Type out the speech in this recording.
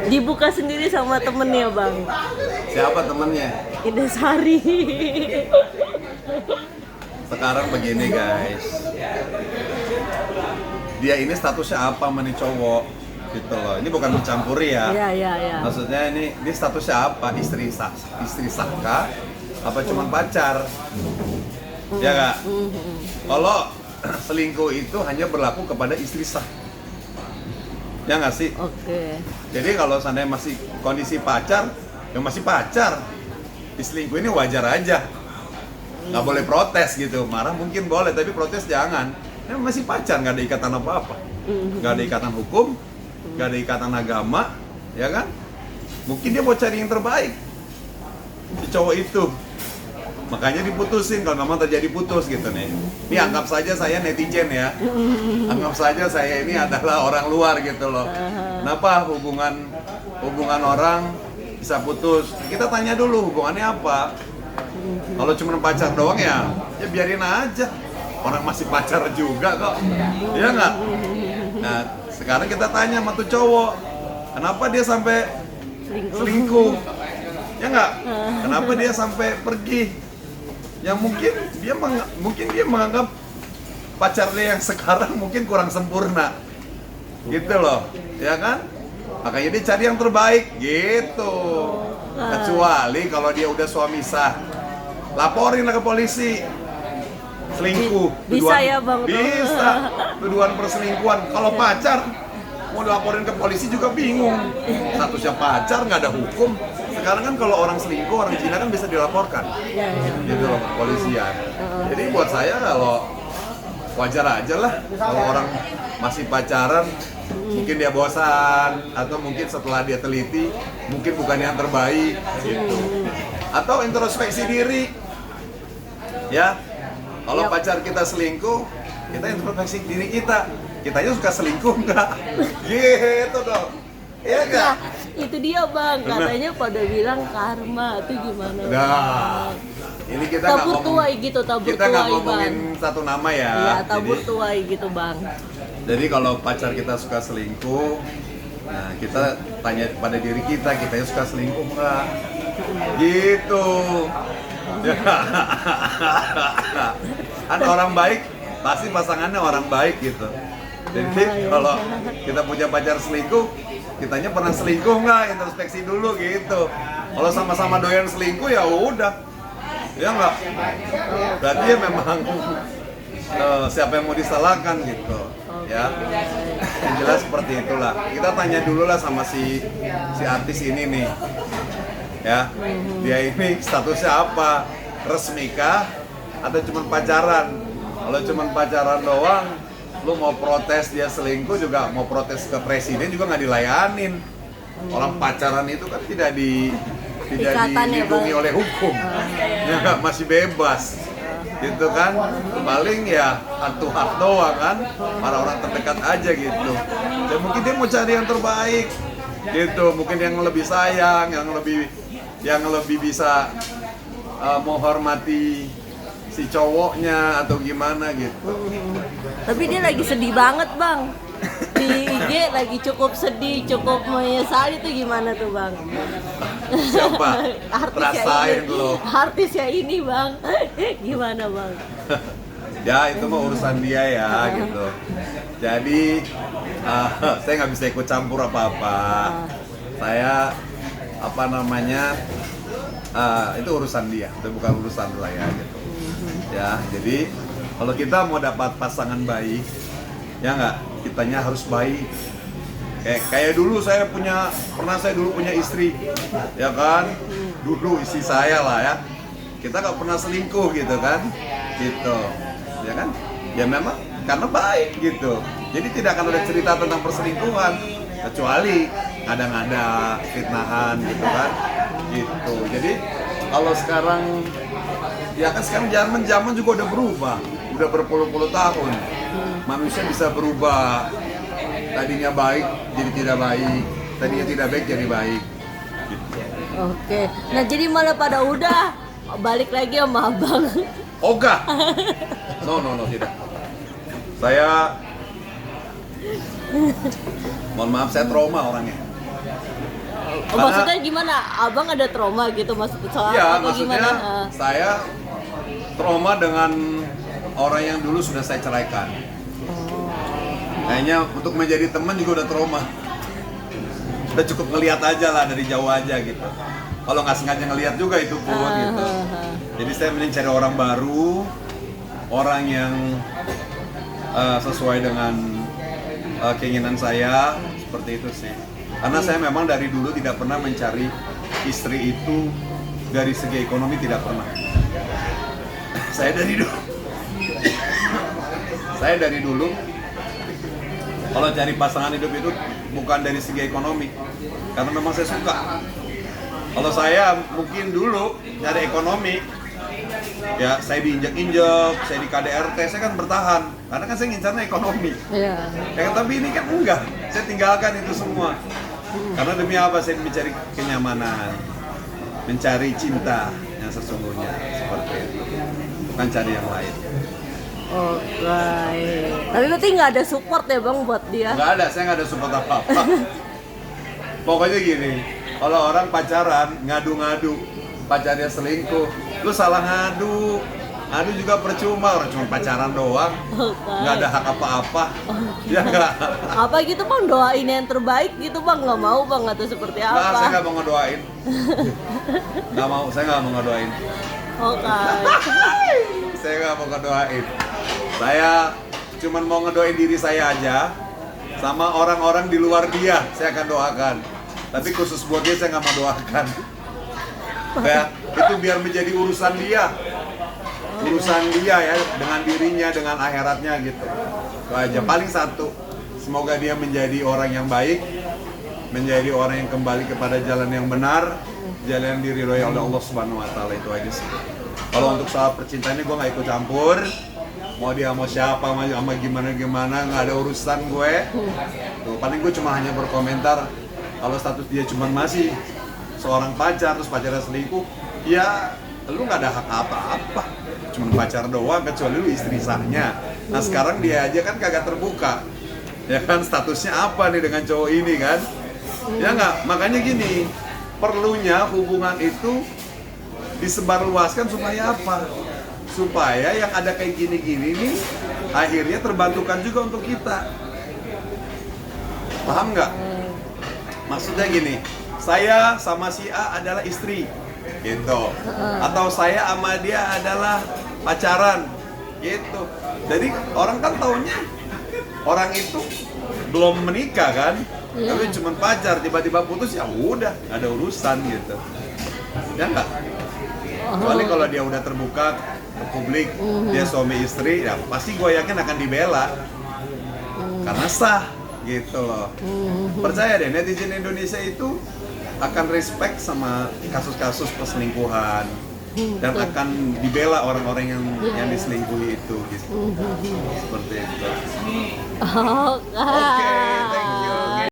Dibuka sendiri sama temennya bang. Siapa temennya? Ines Hari. Sekarang begini guys, dia ini statusnya apa sama nih cowok gitu loh. Ini bukan mencampuri ya. Iya. Maksudnya ini statusnya apa? Istri sah kah? Apa cuma pacar? Ya nggak? Kalau selingkuh itu hanya berlaku kepada istri sah. Ya nggak sih? Oke. Jadi kalau seandainya masih kondisi pacar, ya masih pacar. Diselingkuh ini wajar aja. Nggak boleh protes gitu. Marah mungkin boleh, tapi protes jangan. Ini masih pacar, nggak ada ikatan apa-apa. Nggak ada ikatan hukum, nggak ada ikatan agama, ya kan? Mungkin dia mau cari yang terbaik. Si cowok itu. Makanya diputusin, kalau memang terjadi putus gitu nih. Ini anggap saja saya netizen ya. Anggap saja saya ini adalah orang luar gitu loh. Kenapa hubungan orang bisa putus? Kita tanya dulu hubungannya apa. Kalau cuma pacar doang ya biarin aja. Orang masih pacar juga kok. Iya nggak? Nah, sekarang kita tanya sama tuh cowok, kenapa dia sampai selingkuh? Ya nggak? Kenapa dia sampai pergi? Yang mungkin dia menganggap pacarnya yang sekarang mungkin kurang sempurna, gitu loh, ya kan? Makanya dia cari yang terbaik, gitu. Kecuali kalau dia udah suami sah, laporin lah ke polisi. Selingkuh, Bisa ya bang? Bisa, tuduhan perselingkuhan. Kalau pacar mau dilaporin ke polisi juga bingung. Statusnya pacar nggak ada hukum. Sekarang kan kalau orang selingkuh, orang Cina kan bisa dilaporkan, gitu loh, ke polisian. Jadi buat saya kalau wajar aja lah kalau orang masih pacaran, mungkin dia bosan atau mungkin setelah dia teliti, mungkin bukan yang terbaik, gitu. Atau introspeksi diri, ya. Kalau pacar kita selingkuh, kita introspeksi diri kita. Kitanya suka selingkuh nggak? Gitu dong. Iya nggak? Nah, itu dia bang, katanya pada bilang karma, itu gimana? Nah, ini kita tabur tuai gitu, tabur kita nggak tuai ngomongin bang. satu nama ya. Iya, tabur tuai gitu bang. Jadi kalau pacar kita suka selingkuh, nah kita tanya pada diri kita suka selingkuh nggak? Gitu. Kan orang baik, pasti pasangannya orang baik gitu. Jadi kalau kita punya pacar selingkuh, kitanya pernah selingkuh nggak? Introspeksi dulu gitu. Kalau sama-sama doyan selingkuh ya udah, ya nggak. Berarti ya memang siapa yang mau disalahkan gitu, ya. Yang jelas seperti itulah. Kita tanya dulu lah sama si artis ini nih, ya. Dia ini statusnya apa? Resmikah atau cuma pacaran? Kalau cuma pacaran doang, lu mau protes dia selingkuh juga, mau protes ke presiden juga nggak dilayanin. Orang pacaran itu kan tidak dilindungi oleh hukum, ya nggak, masih bebas, gitu kan. Paling ya hantu hak doang kan, para orang terdekat aja gitu. Dan mungkin dia mau cari yang terbaik, gitu. Mungkin yang lebih sayang, yang lebih bisa menghormati si cowoknya atau gimana gitu. Tapi dia lagi sedih banget bang. Di IG lagi cukup sedih, cukup menyesali, itu gimana tuh bang? Siapa? Artis lo. Artisnya ini bang. Gimana bang? Ya itu mah urusan dia ya gitu. Jadi saya nggak bisa ikut campur apa-apa. Saya itu urusan dia, itu bukan urusan saya gitu. Ya, jadi kalau kita mau dapat pasangan baik, ya nggak, kitanya harus baik. Kayak dulu saya dulu punya istri, ya kan? Dulu istri saya lah ya. Kita nggak pernah selingkuh gitu kan, gitu, ya kan? Ya memang karena baik gitu. Jadi tidak akan ada cerita tentang perselingkuhan, kecuali kadang ada fitnahan gitu kan, gitu. Jadi kalau sekarang, ya kan sekarang zaman juga udah berubah, udah berpuluh-puluh tahun. Manusia bisa berubah. Tadinya baik jadi tidak baik, tadinya tidak baik jadi baik. Gitu. Oke. Nah jadi malah pada udah balik lagi sama abang. Oga. No tidak. Saya mohon maaf, saya trauma orangnya. Oh, maksudnya gimana? Abang ada trauma gitu maksudnya soal Ya, atau maksudnya gimana? saya trauma dengan orang yang dulu sudah saya ceraikan. Kayaknya untuk menjadi teman juga udah trauma. Udah cukup ngelihat aja lah dari jauh aja gitu. Kalau nggak sengaja ngelihat juga itu pun gitu. Jadi saya mending cari orang baru, orang yang sesuai dengan keinginan saya, seperti itu sih. Karena saya memang dari dulu tidak pernah mencari istri itu dari segi ekonomi, tidak pernah. Saya dari dulu kalau cari pasangan hidup itu bukan dari segi ekonomi, karena memang saya suka. Kalau saya mungkin dulu cari ekonomi, ya saya diinjak-injak, saya di KDRT, saya kan bertahan, karena kan saya ngincarnya ekonomi. Iya. Ya, tapi ini kan enggak, saya tinggalkan itu semua. Karena demi apa? Saya mencari kenyamanan, mencari cinta yang sesungguhnya, seperti itu. Bukan cari yang lain. Oke. Tapi berarti nggak ada support ya bang buat dia? Nggak ada, saya nggak ada support apa-apa. Pokoknya gini, kalau orang pacaran ngadu-ngadu, pacarnya selingkuh, lu salah ngadu. Ngadu juga percuma, orang cuma pacaran doang, nggak ada hak apa-apa. Ya nggak? Apa gitu bang, doain yang terbaik gitu bang, nggak mau bang atau seperti Nggak, apa? saya nggak mau ngedoain. Nggak mau, saya nggak mau ngedoain. Oke. Saya nggak mau ngedoain. Saya cuma mau ngedoain diri saya aja, sama orang-orang di luar dia saya akan doakan. Tapi khusus buat dia saya nggak mau doakan. Ya, itu biar menjadi urusan dia ya, dengan dirinya, dengan akhiratnya gitu. Itu aja. Paling satu, semoga dia menjadi orang yang baik, menjadi orang yang kembali kepada jalan yang benar, jalan yang diridhoi oleh Allah Subhanahu Wa Taala, itu aja sih. Kalau untuk soal percintaan ini gue nggak ikut campur. Mau dia mau siapa, sama gimana nggak ada urusan gue. Tuh, paling gue cuma hanya berkomentar kalau status dia cuma masih seorang pacar, terus pacarnya selingkuh, ya lu nggak ada hak apa-apa, cuma pacar doang, kecuali lu istri sahnya. Nah sekarang dia aja kan kagak terbuka, ya kan, statusnya apa nih dengan cowok ini kan, ya nggak. Makanya gini, perlunya hubungan itu disebarluaskan supaya apa? Supaya yang ada kayak gini-gini nih akhirnya terbantukan juga untuk kita. Paham nggak? Maksudnya gini, saya sama si A adalah istri, gitu. Atau saya sama dia adalah pacaran, gitu. Jadi orang kan taunya orang itu belum menikah kan, tapi cuma pacar, tiba-tiba putus, ya udah, nggak ada urusan gitu. Ya nggak? Kecuali kalau dia udah terbuka ke publik, dia suami istri, ya pasti gue yakin akan dibela karena sah, gitu loh. Percaya deh, netizen Indonesia itu akan respect sama kasus-kasus perselingkuhan dan akan dibela orang-orang yang diselingkuhi itu, gitu. Seperti itu. Oke. Oke,